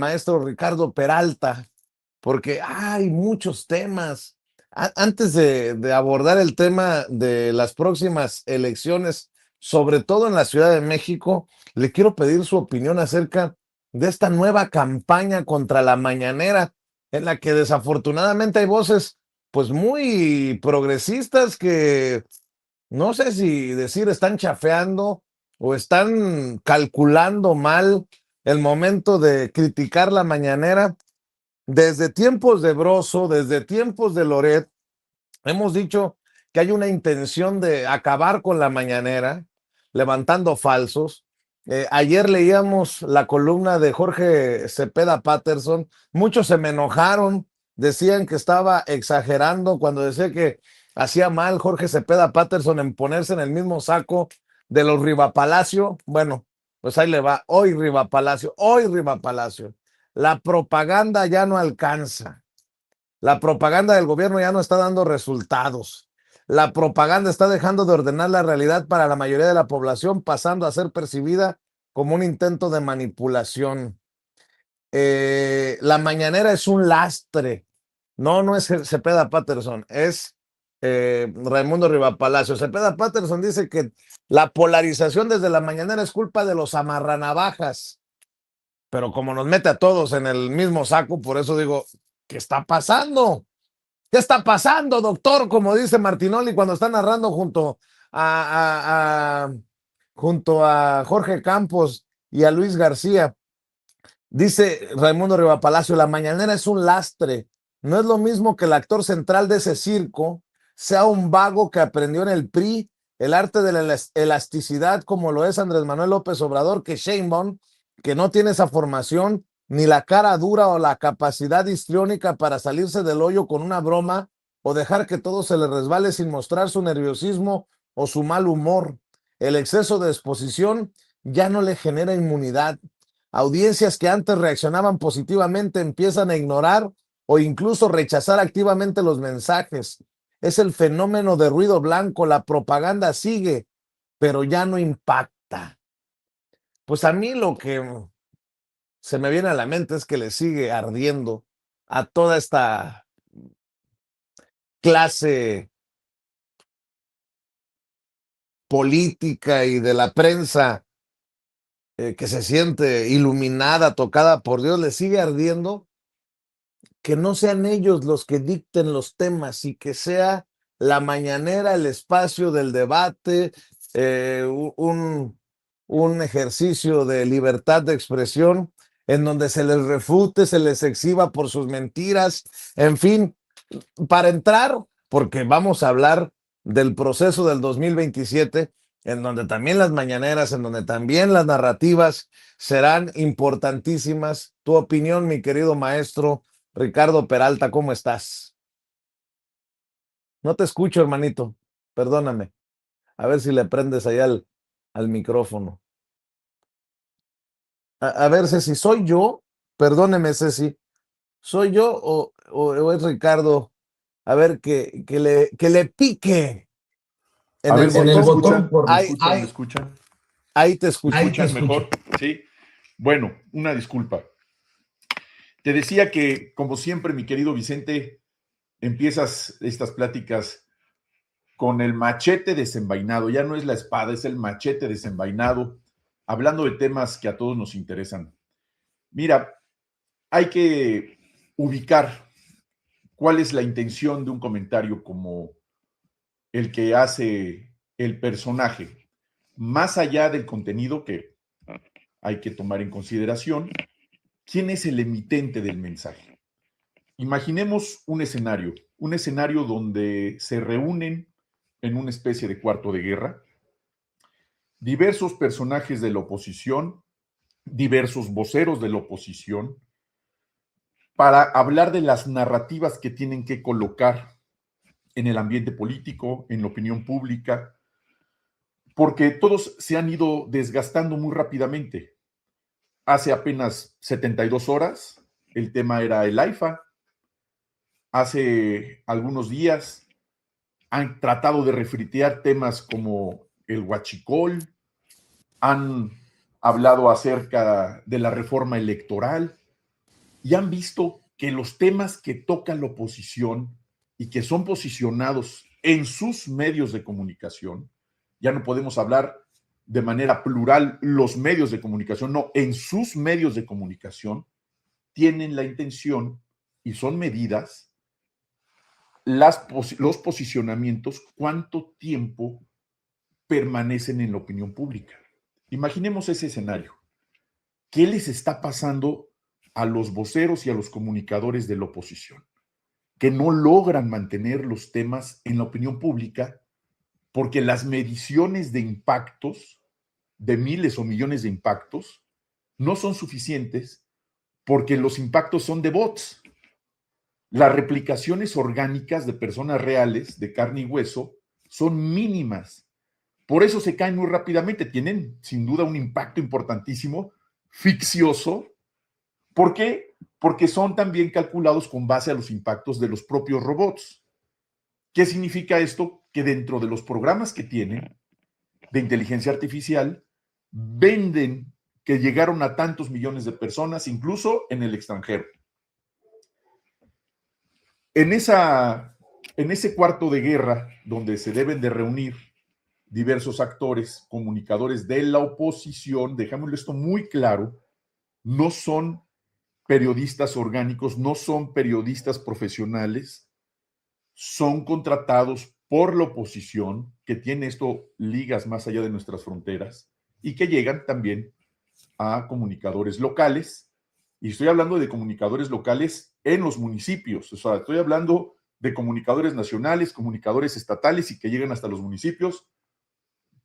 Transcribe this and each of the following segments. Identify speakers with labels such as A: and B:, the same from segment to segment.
A: maestro Ricardo Peralta, porque hay muchos temas. Antes de abordar el tema de las próximas elecciones, sobre todo en la Ciudad de México, le quiero pedir su opinión acerca de esta nueva campaña contra la mañanera, en la que desafortunadamente hay voces pues muy progresistas que no sé si decir están chafeando o están calculando mal el momento de criticar la mañanera. Desde tiempos de Broso, desde tiempos de Loret, hemos dicho que hay una intención de acabar con la mañanera, levantando falsos. Ayer leíamos la columna de Jorge Cepeda Patterson. Muchos se me enojaron, decían que estaba exagerando cuando decía que hacía mal Jorge Cepeda Patterson en ponerse en el mismo saco de los Rivapalacio. Bueno, pues ahí le va. Hoy Rivapalacio, hoy Rivapalacio. La propaganda ya no alcanza. La propaganda del gobierno ya no está dando resultados. La propaganda está dejando de ordenar la realidad para la mayoría de la población, pasando a ser percibida como un intento de manipulación. La mañanera es un lastre. No, no es Cepeda Patterson, es Raimundo Rivapalacio. Cepeda Patterson dice que la polarización desde la mañanera es culpa de los amarranavajas, pero como nos mete a todos en el mismo saco, por eso digo, ¿qué está pasando? ¿Qué está pasando, doctor? Como dice Martinoli cuando está narrando a, a, a, junto a Jorge Campos y a Luis García. Dice Raimundo Rivapalacio, la mañanera es un lastre. No es lo mismo que el actor central de ese circo sea un vago que aprendió en el PRI el arte de la elasticidad como lo es Andrés Manuel López Obrador, que Sheinbaum, que no tiene esa formación, ni la cara dura o la capacidad histriónica para salirse del hoyo con una broma o dejar que todo se le resbale sin mostrar su nerviosismo o su mal humor. El exceso de exposición ya no le genera inmunidad. Audiencias que antes reaccionaban positivamente empiezan a ignorar o incluso rechazar activamente los mensajes. Es el fenómeno de ruido blanco, la propaganda sigue, pero ya no impacta. Pues a mí lo que se me viene a la mente es que le sigue ardiendo a toda esta clase política y de la prensa que se siente iluminada, tocada por Dios, le sigue ardiendo que no sean ellos los que dicten los temas y que sea la mañanera el espacio del debate, eh, un ejercicio de libertad de expresión en donde se les refute, se les exhiba por sus mentiras, en fin, para entrar, porque vamos a hablar del proceso del 2027, en donde también las mañaneras, en donde también las narrativas serán importantísimas. Tu opinión, mi querido maestro Ricardo Peralta, ¿cómo estás? No te escucho, hermanito. Perdóname. A ver si le prendes allá al micrófono. A ver, Ceci, ¿soy yo? Perdóneme, Ceci. ¿Soy yo o es Ricardo? A ver, que le pique
B: A
A: en el
B: ver si me
A: botón.
B: escuchan, me
A: Ahí,
B: escuchan, me escuchan.
A: ahí te
B: ¿Me
A: escucho.
B: escuchan mejor? Sí. Bueno, una disculpa. Te decía que, como siempre, mi querido Vicente, empiezas estas pláticas con el machete desenvainado. Ya no es la espada, es el machete desenvainado, hablando de temas que a todos nos interesan. Mira, hay que ubicar cuál es la intención de un comentario como el que hace el personaje, más allá del contenido que hay que tomar en consideración, quién es el emitente del mensaje. Imaginemos un escenario donde se reúnen en una especie de cuarto de guerra diversos personajes de la oposición, diversos voceros de la oposición, para hablar de las narrativas que tienen que colocar en el ambiente político, en la opinión pública, porque todos se han ido desgastando muy rápidamente. Hace apenas 72 horas el tema era el AIFA. Hace algunos días han tratado de refritear temas como el huachicol, han hablado acerca de la reforma electoral, y han visto que los temas que toca la oposición y que son posicionados en sus medios de comunicación, ya no podemos hablar de manera plural los medios de comunicación, no, en sus medios de comunicación tienen la intención y son medidas los posicionamientos, cuánto tiempo permanecen en la opinión pública. Imaginemos ese escenario. ¿Qué les está pasando a los voceros y a los comunicadores de la oposición? Que no logran mantener los temas en la opinión pública porque las mediciones de impactos, de miles o millones de impactos, no son suficientes porque los impactos son de bots. Las replicaciones orgánicas de personas reales, de carne y hueso, son mínimas. Por eso se caen muy rápidamente. Tienen sin duda un impacto importantísimo, ficcioso. ¿Por qué? Porque son también calculados con base a los impactos de los propios robots. ¿Qué significa esto? Que dentro de los programas que tienen de inteligencia artificial, venden que llegaron a tantos millones de personas, incluso en el extranjero. En ese cuarto de guerra, donde se deben de reunir diversos actores, comunicadores de la oposición, dejámoslo esto muy claro, no son periodistas orgánicos, no son periodistas profesionales, son contratados por la oposición, que tiene esto ligas más allá de nuestras fronteras, y que llegan también a comunicadores locales, y estoy hablando de comunicadores locales en los municipios, o sea, estoy hablando de comunicadores nacionales, comunicadores estatales y que llegan hasta los municipios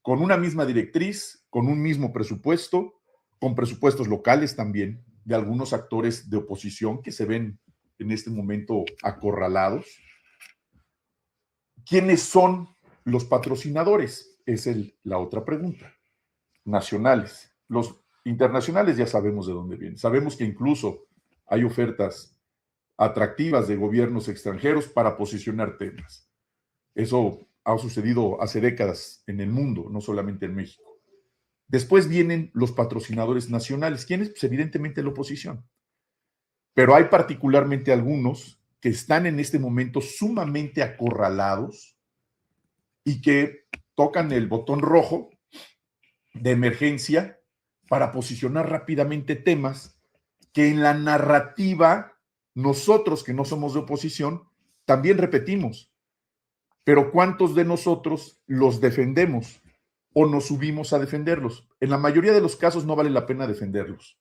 B: con una misma directriz, con un mismo presupuesto, con presupuestos locales también, de algunos actores de oposición que se ven en este momento acorralados. ¿Quiénes son los patrocinadores? Es la otra pregunta. Nacionales. Los internacionales ya sabemos de dónde vienen. Sabemos que incluso hay ofertas atractivas de gobiernos extranjeros para posicionar temas. Eso ha sucedido hace décadas en el mundo, no solamente en México. Después vienen los patrocinadores nacionales. ¿Quiénes? Pues evidentemente la oposición. Pero hay particularmente algunos que están en este momento sumamente acorralados y que tocan el botón rojo de emergencia para posicionar rápidamente temas que en la narrativa nosotros que no somos de oposición también repetimos. Pero ¿cuántos de nosotros los defendemos o nos subimos a defenderlos? En la mayoría de los casos no vale la pena defenderlos.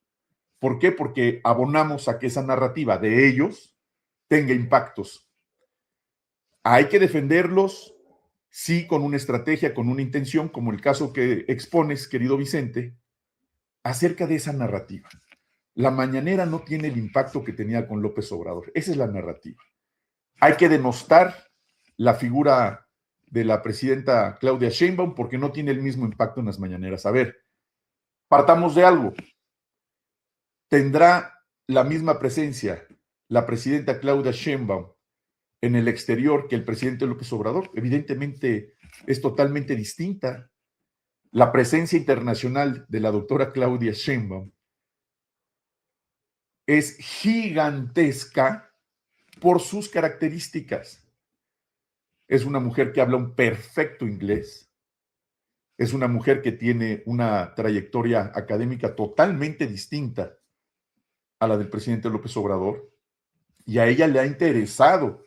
B: ¿Por qué? Porque abonamos a que esa narrativa de ellos tenga impactos. Hay que defenderlos, sí, con una estrategia, con una intención, como el caso que expones, querido Vicente, acerca de esa narrativa. La mañanera no tiene el impacto que tenía con López Obrador. Esa es la narrativa. Hay que denostar la figura de la presidenta Claudia Sheinbaum porque no tiene el mismo impacto en las mañaneras. A ver, partamos de algo. ¿Tendrá la misma presencia la presidenta Claudia Sheinbaum en el exterior que el presidente López Obrador? Evidentemente es totalmente distinta. La presencia internacional de la doctora Claudia Sheinbaum es gigantesca por sus características. Es una mujer que habla un perfecto inglés. Es una mujer que tiene una trayectoria académica totalmente distinta a la del presidente López Obrador. Y a ella le ha interesado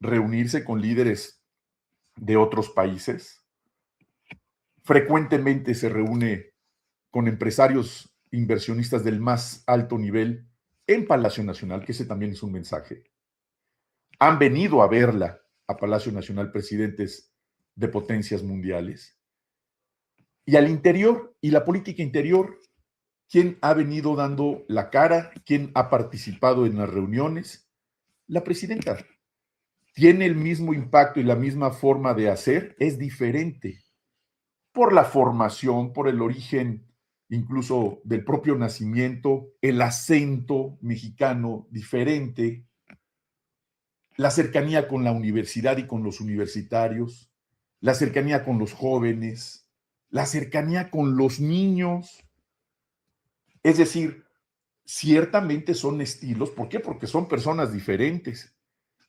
B: reunirse con líderes de otros países. Frecuentemente se reúne con empresarios inversionistas del más alto nivel en Palacio Nacional, que ese también es un mensaje. Han venido a verla a Palacio Nacional presidentes de potencias mundiales. Y al interior, y la política interior, ¿quién ha venido dando la cara? ¿Quién ha participado en las reuniones? La presidenta. ¿Tiene el mismo impacto y la misma forma de hacer? Es diferente. Por la formación, por el origen incluso del propio nacimiento, el acento mexicano diferente, la cercanía con la universidad y con los universitarios, la cercanía con los jóvenes, la cercanía con los niños. Es decir, ciertamente son estilos. ¿Por qué? Porque son personas diferentes.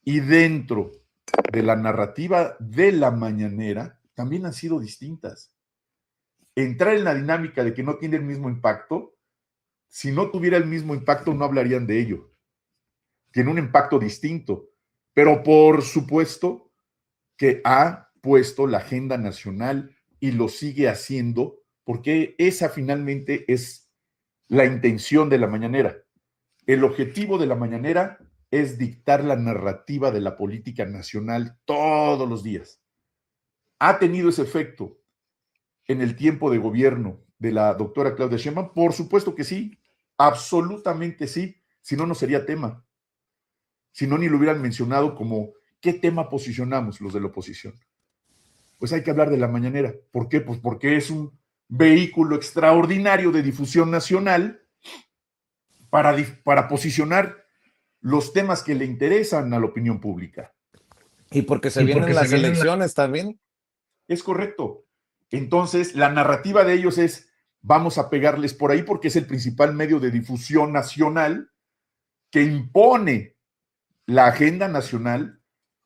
B: Y dentro de la narrativa de la mañanera también han sido distintas. Entrar en la dinámica de que no tiene el mismo impacto, si no tuviera el mismo impacto no hablarían de ello. Tiene un impacto distinto, pero por supuesto que ha puesto la agenda nacional y lo sigue haciendo, porque esa finalmente es la intención de la mañanera. El objetivo de la mañanera es dictar la narrativa de la política nacional todos los días. ¿Ha tenido ese efecto en el tiempo de gobierno de la doctora Claudia Sheinbaum? Por supuesto que sí, absolutamente sí, si no, no sería tema. Si no, ni lo hubieran mencionado como, ¿qué tema posicionamos los de la oposición? Pues hay que hablar de la mañanera. ¿Por qué? Pues porque es un vehículo extraordinario de difusión nacional para posicionar los temas que le interesan a la opinión pública.
A: Y porque se vienen las elecciones también.
B: Es correcto. Entonces, la narrativa de ellos es, vamos a pegarles por ahí porque es el principal medio de difusión nacional que impone la agenda nacional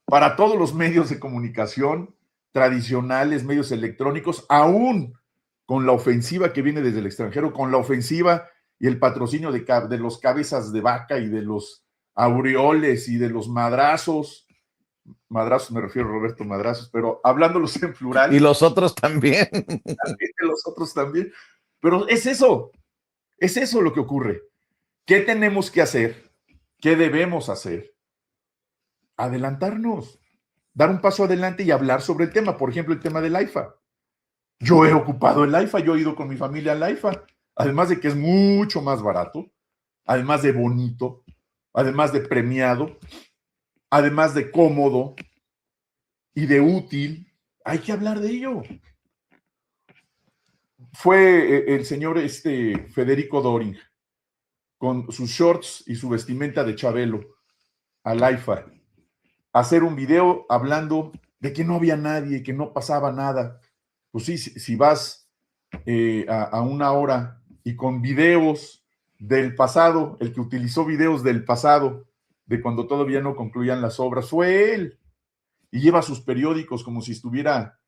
B: para todos los medios de comunicación tradicionales, medios electrónicos, aún con la ofensiva que viene desde el extranjero, con la ofensiva y el patrocinio de los cabezas de vaca y de los aureoles y de los madrazos me refiero a Roberto Madrazos, pero hablándolos en plural.
A: Y los otros también.
B: Los otros también. Pero es eso lo que ocurre. ¿Qué tenemos que hacer? ¿Qué debemos hacer? Adelantarnos, dar un paso adelante y hablar sobre el tema. Por ejemplo, el tema del AIFA. Yo he ocupado el AIFA, yo he ido con mi familia al AIFA, además de que es mucho más barato, además de bonito, además de premiado, además de cómodo y de útil. Hay que hablar de ello. Fue el señor Federico Doring con sus shorts y su vestimenta de Chabelo al AIFA a hacer un video hablando de que no había nadie, que no pasaba nada. Pues sí, si vas a una hora y con videos del pasado, el que utilizó videos del pasado, de cuando todavía no concluían las obras, fue él. Y lleva sus periódicos como si estuviera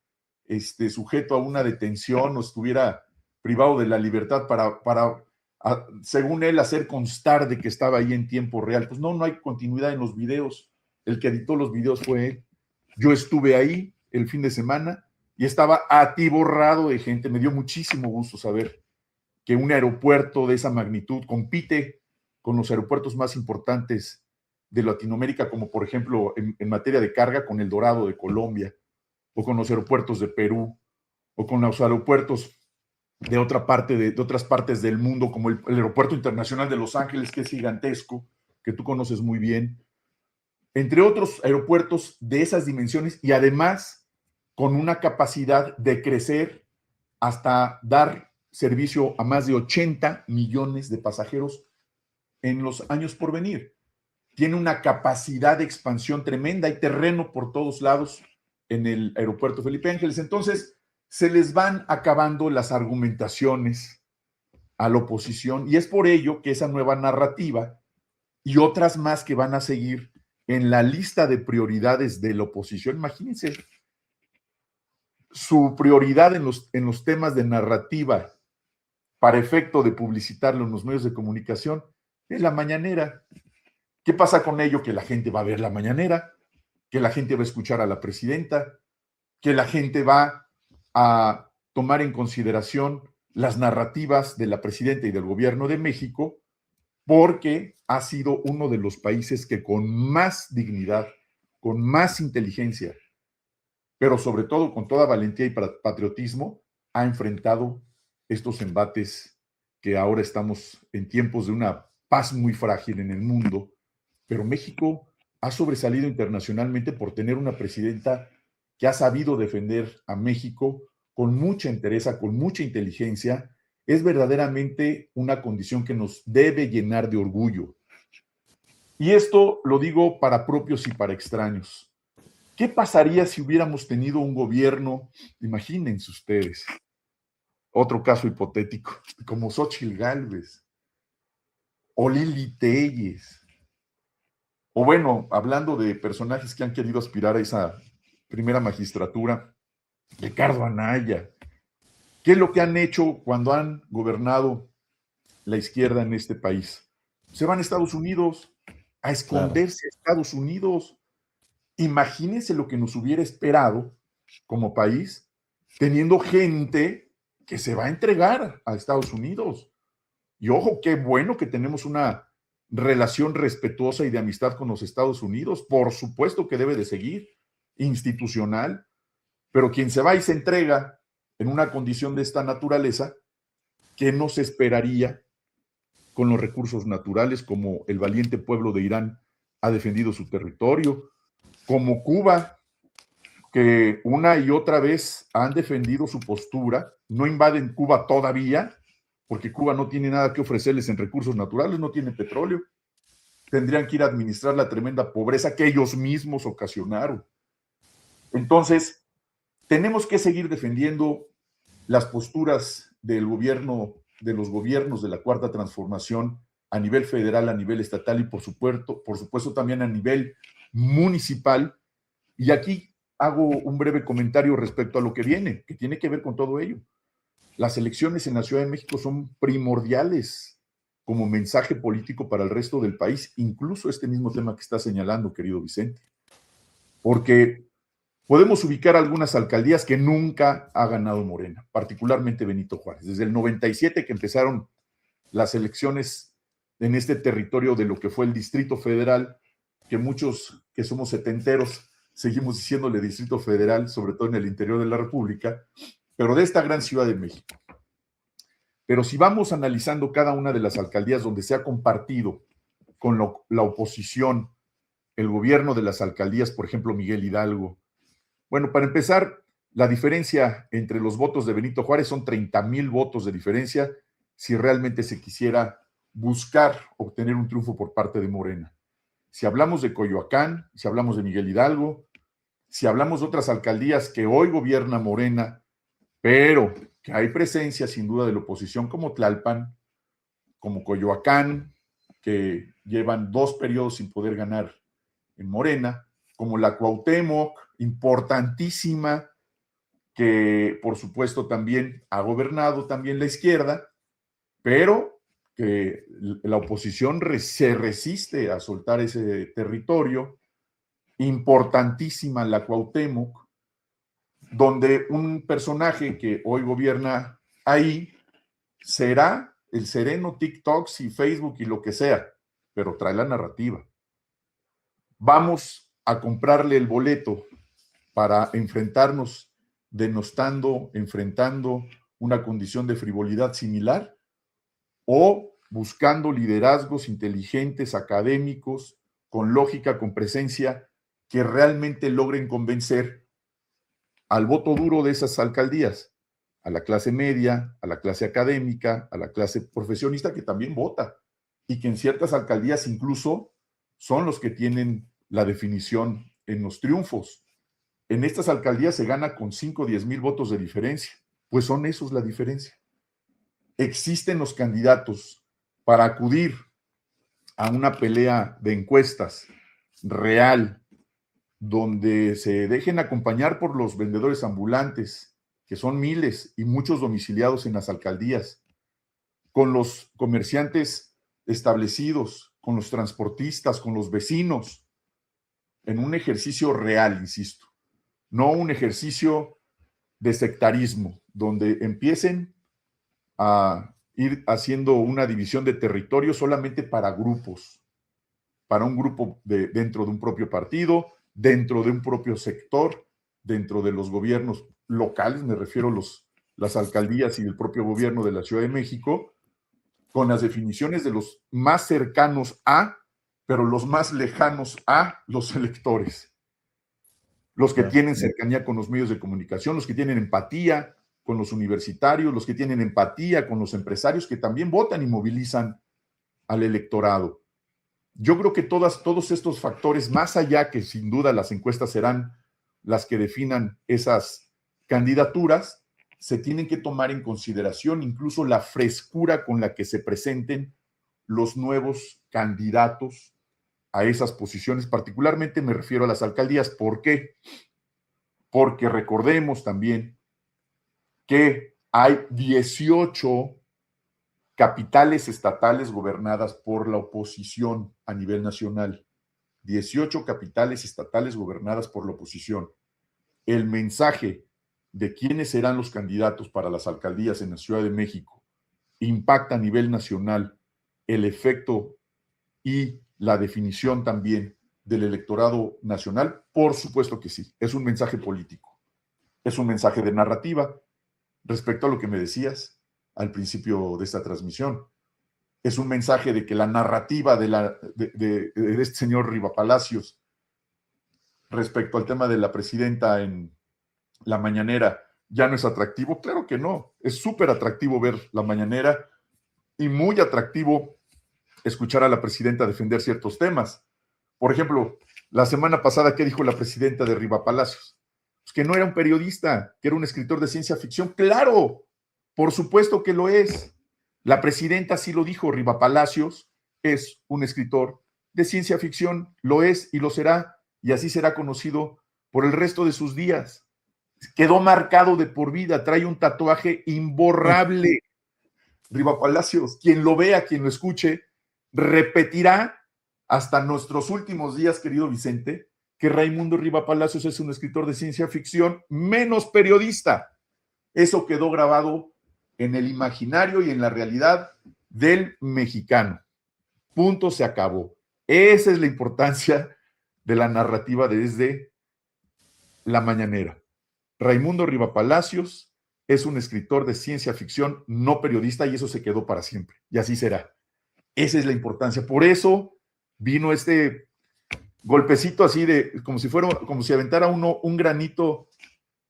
B: sujeto a una detención o estuviera privado de la libertad para según él, hacer constar de que estaba ahí en tiempo real. Pues no hay continuidad en los videos. El que editó los videos fue él. Yo estuve ahí el fin de semana y estaba atiborrado de gente. Me dio muchísimo gusto saber que un aeropuerto de esa magnitud compite con los aeropuertos más importantes de Latinoamérica, como por ejemplo en materia de carga con el Dorado de Colombia, o con los aeropuertos de Perú, o con los aeropuertos de otras partes del mundo, como el Aeropuerto Internacional de Los Ángeles, que es gigantesco, que tú conoces muy bien, entre otros aeropuertos de esas dimensiones, y además con una capacidad de crecer hasta dar servicio a más de 80 millones de pasajeros en los años por venir. Tiene una capacidad de expansión tremenda, hay terreno por todos lados en el aeropuerto Felipe Ángeles. Entonces, se les van acabando las argumentaciones a la oposición, y es por ello que esa nueva narrativa y otras más que van a seguir en la lista de prioridades de la oposición, imagínense, su prioridad en los temas de narrativa para efecto de publicitarlo en los medios de comunicación es la mañanera. ¿Qué pasa con ello? Que la gente va a ver la mañanera, que la gente va a escuchar a la presidenta, que la gente va a tomar en consideración las narrativas de la presidenta y del gobierno de México, porque ha sido uno de los países que con más dignidad, con más inteligencia, pero sobre todo con toda valentía y patriotismo, ha enfrentado estos embates que ahora estamos en tiempos de una paz muy frágil en el mundo. Pero México ha sobresalido internacionalmente por tener una presidenta que ha sabido defender a México con mucha entereza, con mucha inteligencia. Es verdaderamente una condición que nos debe llenar de orgullo. Y esto lo digo para propios y para extraños. ¿Qué pasaría si hubiéramos tenido un gobierno, imagínense ustedes, otro caso hipotético, como Xóchitl Gálvez? o Lili Téllez, o bueno, hablando de personajes que han querido aspirar a esa primera magistratura, Ricardo Anaya. ¿Qué es lo que han hecho cuando han gobernado la izquierda en este país? Se van a Estados Unidos, a
A: Claro.
B: esconderse a Estados Unidos. Imagínense lo que nos hubiera esperado como país, teniendo gente que se va a entregar a Estados Unidos. Y ojo, qué bueno que tenemos una relación respetuosa y de amistad con los Estados Unidos. Por supuesto que debe de seguir, institucional, pero quien se va y se entrega en una condición de esta naturaleza, ¿qué nos esperaría con los recursos naturales, como el valiente pueblo de Irán ha defendido su territorio, como Cuba, que una y otra vez han defendido su postura, no invaden Cuba todavía, porque Cuba no tiene nada que ofrecerles en recursos naturales, no tiene petróleo, tendrían que ir a administrar la tremenda pobreza que ellos mismos ocasionaron. Entonces, tenemos que seguir defendiendo las posturas del gobierno, de los gobiernos de la Cuarta Transformación a nivel federal, a nivel estatal y por supuesto también a nivel municipal. Y aquí hago un breve comentario respecto a lo que viene, que tiene que ver con todo ello. Las elecciones en la Ciudad de México son primordiales como mensaje político para el resto del país, incluso este mismo tema que está señalando, querido Vicente. Porque podemos ubicar algunas alcaldías que nunca ha ganado Morena, particularmente Benito Juárez. Desde el 97 que empezaron las elecciones en este territorio de lo que fue el Distrito Federal, que muchos que somos setenteros seguimos diciéndole Distrito Federal, sobre todo en el interior de la República, pero de esta gran Ciudad de México. Pero si vamos analizando cada una de las alcaldías donde se ha compartido con la oposición, el gobierno de las alcaldías, por ejemplo, Miguel Hidalgo. Bueno, para empezar, la diferencia entre los votos de Benito Juárez son 30,000 votos de diferencia si realmente se quisiera buscar obtener un triunfo por parte de Morena. Si hablamos de Coyoacán, si hablamos de Miguel Hidalgo, si hablamos de otras alcaldías que hoy gobierna Morena, pero que hay presencia sin duda de la oposición como Tlalpan, como Coyoacán, que llevan 2 periodos sin poder ganar en Morena, como la Cuauhtémoc, importantísima, que por supuesto también ha gobernado también la izquierda, pero que la oposición se resiste a soltar ese territorio, importantísima la Cuauhtémoc, donde un personaje que hoy gobierna ahí será el sereno TikTok y Facebook y lo que sea, pero trae la narrativa. Vamos a comprarle el boleto para enfrentarnos denostando, enfrentando una condición de frivolidad similar o buscando liderazgos inteligentes, académicos, con lógica, con presencia, que realmente logren convencer al voto duro de esas alcaldías, a la clase media, a la clase académica, a la clase profesionista que también vota y que en ciertas alcaldías incluso son los que tienen la definición en los triunfos. En estas alcaldías se gana con 5 o 10 mil votos de diferencia, pues son esos la diferencia. Existen los candidatos para acudir a una pelea de encuestas real, donde se dejen acompañar por los vendedores ambulantes, que son miles y muchos domiciliados en las alcaldías, con los comerciantes establecidos, con los transportistas, con los vecinos, en un ejercicio real, insisto, no un ejercicio de sectarismo, donde empiecen a ir haciendo una división de territorio solamente para grupos, para un grupo dentro de un propio partido, dentro de un propio sector, dentro de los gobiernos locales, me refiero a las alcaldías y el propio gobierno de la Ciudad de México, con las definiciones de los más cercanos a, pero los más lejanos a los electores. Los que tienen cercanía con los medios de comunicación, los que tienen empatía con los universitarios, los que tienen empatía con los empresarios que también votan y movilizan al electorado. Yo creo que todos estos factores, más allá que sin duda las encuestas serán las que definan esas candidaturas, se tienen que tomar en consideración incluso la frescura con la que se presenten los nuevos candidatos a esas posiciones, particularmente me refiero a las alcaldías. ¿Por qué? Porque recordemos también que hay 18 capitales estatales gobernadas por la oposición a nivel nacional. 18 capitales estatales gobernadas por la oposición. El mensaje de quiénes serán los candidatos para las alcaldías en la Ciudad de México impacta a nivel nacional el efecto y la definición también del electorado nacional. Por supuesto que sí, es un mensaje político, es un mensaje de narrativa. Respecto a lo que me decías al principio de esta transmisión, es un mensaje de que la narrativa de este señor Riva Palacios respecto al tema de la presidenta en la mañanera ya no es atractivo. Claro que no, es súper atractivo ver la mañanera y muy atractivo escuchar a la presidenta defender ciertos temas. Por ejemplo, la semana pasada, ¿qué dijo la presidenta de Riva Palacios? Pues que no era un periodista, que era un escritor de ciencia ficción. ¡Claro! Por supuesto que lo es. La presidenta sí lo dijo, Riva Palacios es un escritor de ciencia ficción, lo es y lo será, y así será conocido por el resto de sus días. Quedó marcado de por vida, trae un tatuaje imborrable. Riva Palacios, quien lo vea, quien lo escuche, repetirá hasta nuestros últimos días, querido Vicente, que Raimundo Riva Palacios es un escritor de ciencia ficción menos periodista. Eso quedó grabado en el imaginario y en la realidad del mexicano. Punto, se acabó. Esa es la importancia de la narrativa desde la mañanera. Raimundo Riva Palacios es un escritor de ciencia ficción, no periodista, y eso se quedó para siempre. Y así será. Esa es la importancia. Por eso vino este golpecito así de, como si aventara uno un granito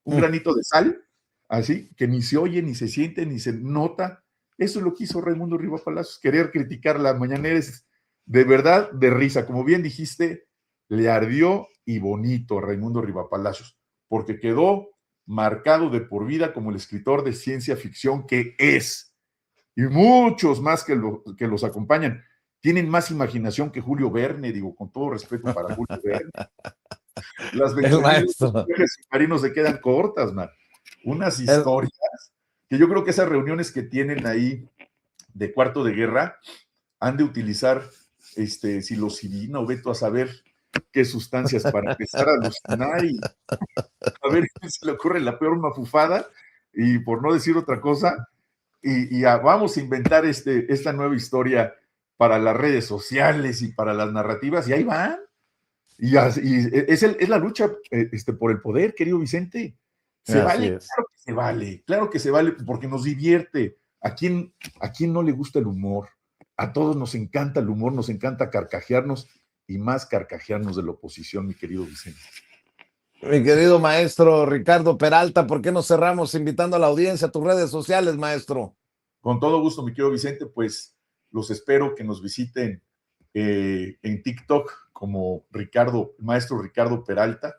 B: de sal, así, que ni se oye, ni se siente, ni se nota. Eso es lo que hizo Raimundo Riva Palacios. Querer criticar la mañanera es de verdad de risa. Como bien dijiste, le ardió y bonito a Raimundo Riva Palacios, porque quedó marcado de por vida como el escritor de ciencia ficción que es. Y muchos más que los acompañan tienen más imaginación que Julio Verne, digo, con todo respeto para Julio Verne. Las 20,000 submarinos se quedan cortas, man. Unas historias que yo creo que esas reuniones que tienen ahí de cuarto de guerra han de utilizar psilocibina o veto a saber qué sustancias para empezar a alucinar y a ver si se le ocurre la peor mafufada y por no decir otra cosa y vamos a inventar esta nueva historia para las redes sociales y para las narrativas y ahí van. Y es la lucha por el poder, querido Vicente. Se vale, claro que se vale, porque nos divierte. ¿A quién no le gusta el humor? A todos nos encanta el humor, nos encanta carcajearnos y más carcajearnos de la oposición, mi querido Vicente.
A: Mi querido maestro Ricardo Peralta, ¿por qué no cerramos invitando a la audiencia a tus redes sociales, maestro?
B: Con todo gusto, mi querido Vicente, pues los espero que nos visiten en TikTok como maestro Ricardo Peralta,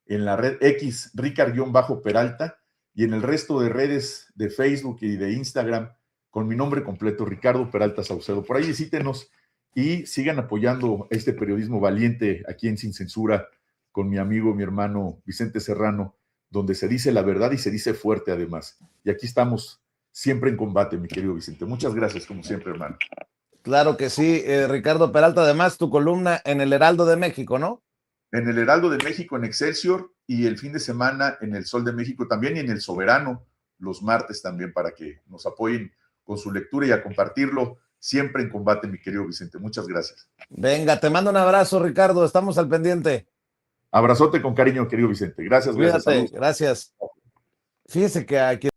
B: en la red X, Ricard-Peralta, y en el resto de redes de Facebook y de Instagram, con mi nombre completo, Ricardo Peralta Saucedo. Por ahí visítenos y sigan apoyando este periodismo valiente aquí en Sin Censura, con mi amigo, mi hermano Vicente Serrano, donde se dice la verdad y se dice fuerte además. Y aquí estamos siempre en combate, mi querido Vicente. Muchas gracias, como siempre, hermano.
A: Claro que sí, Ricardo Peralta, además tu columna en el Heraldo de México, ¿no?
B: En el Heraldo de México, en Excelsior, y el fin de semana en el Sol de México también, y en el Soberano, los martes también, para que nos apoyen con su lectura y a compartirlo siempre en combate, mi querido Vicente. Muchas gracias.
A: Venga, te mando un abrazo, Ricardo, estamos al pendiente.
B: Abrazote con cariño, querido Vicente. Gracias,
A: Cuídate,
B: gracias. Saludos.
A: gracias. Fíjese que aquí